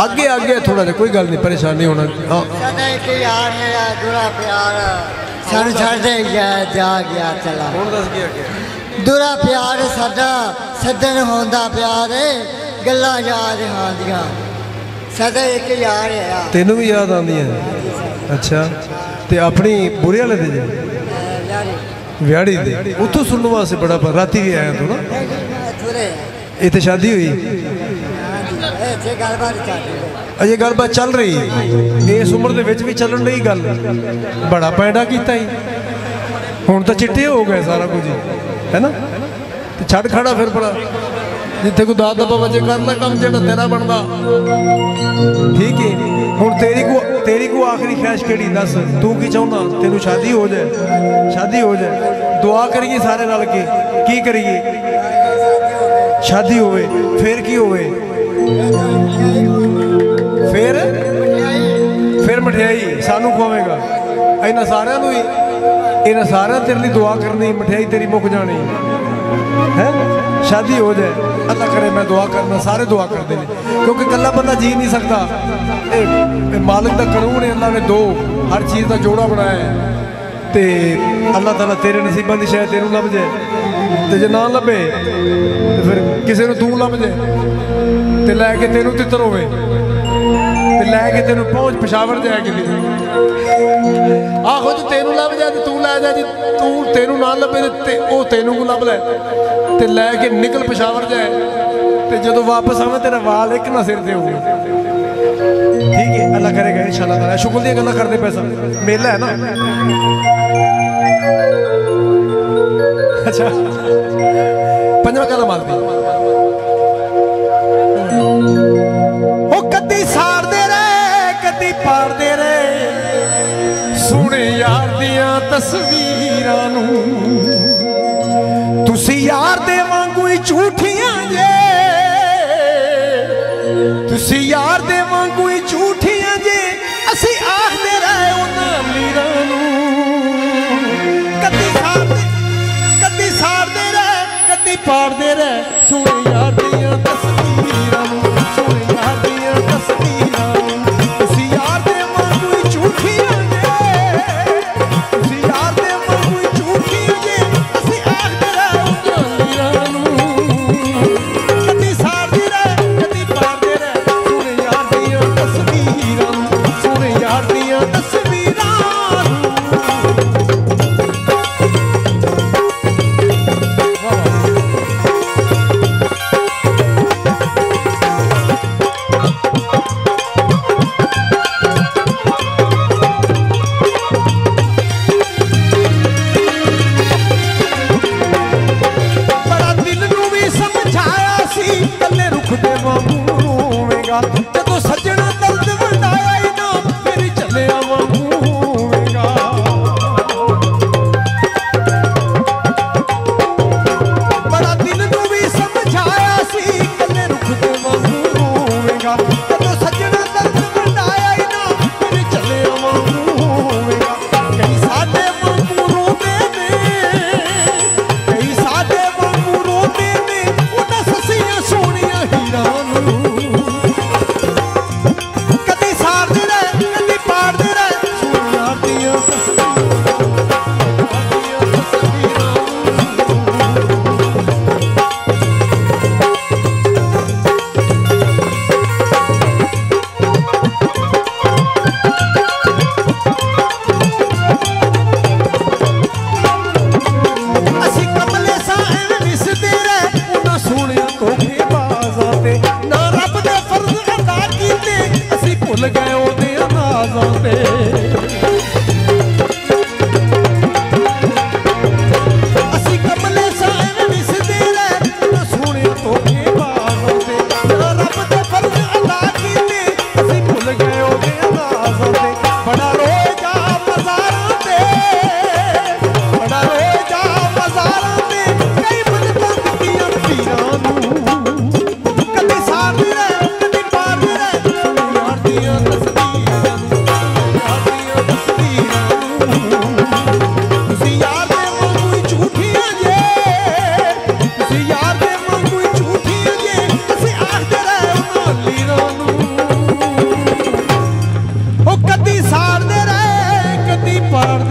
अगे अगे थोड़ा जा कोई गल नहीं परेशान नहीं होना। हाँ दुरा प्यार साडा सदन होंदा प्यार गल्लां याद आंदियां सदा एक यार है। तेनू भी याद आंदी है? अच्छा ते अपनी बुरे वाले दे व्याड़ी दे उतों सुनने वास्ते बड़ा राती भी आया तू ना? इतने शादी हुई अजे गलबात चल रही है इस उम्र दे विच भी चलन रही गल बड़ा पैंडा कीता ही हुण तां चिट्टे हो गए सारा कुछ है ना ते छड़ खड़ा फिर बड़ा जिथे कोई दाद दबा वजे कर ला काम जेड़ा तेरा बनदा ठीक है। हुण तेरी को आखिरी ख्वाहिश केड़ी दस तू की चाहुंदा? तेनू शादी हो जाए दुआ करिए सारे रल के की करिए शादी होवे फिर की होवे फिर मठियाई सानू खुआवेगा इन्हां सारियां नूं ही इन्हां सारियां तेरे लिए दुआ करनी मठियाई तेरी मुक जानी है शादी हो जाए अल्लाह करे मैं दुआ करना सारे दुआ करते हैं क्योंकि कल्ला बंदा जी नहीं सकता मालिक का कानून है अल्लाह ने दो हर चीज़ का जोड़ा बनाया है तो अल्लाह ताला तेरे नसीबों की शायद तेनू लभ जाए तो जे ना लभे तो फिर किसी को तू लभ जाए तो लैके तेनू तितर होवे ते लैके तेनू पहुँच पेशावर जाए कि आहो जो तेनू लभ जाए तो तू लै जा जी तू तेनू ना लभे तो वह तेनू को लभ लै ते लैके निकल पेशावर जाए तो जो वापस आवे तेरा वाल एक ना सिर से हो ठीक है अल्लाह करेगा इंशाअल्लाह ताला शुक्र दी गल्लां करदे पैसा मेला है ना। अच्छा पंजवा गल मालती ओ कदी सारदे रहे कदी पारदे रहे सोने यार दियां तस्वीरां नूं तुसी यार दे वांगू ही झूठियां जे तुसी यार दे वांगू ही झूठियां जे असी आखदे रहे उन्हां मीरां नूं कदी सारदे रहे कदी पारदे रहे सोने यार दियां तस्वीरां नूं सोने यार दियां तस्वीरां नूं तुसी यार दे वांगू ही झूठियां जे तुसी यार दे वांगू ही झूठियां जे असी आखदे रहे उन्हां मीरां नूं कदी सारदे रहे कदी पारदे रहे सोने यार दियां तस्वीरां नूं सोने यार दियां तस्वीरां जदों सजना दर्द वंडाया ही ना मेरी चलिया वांगू होवेगा बड़ा दिल नूं भी समझाया सी कल्ले रुख दे वांगू होवेगा जदों सजना दर्द वंडाया ही ना मेरी चलिया वांगू होवेगा कई साडे वांगू रोंदे ने कई साडे वांगू रोंदे ने उन्हां ससियां सोहणियां हीरां नूं ਪਾਰ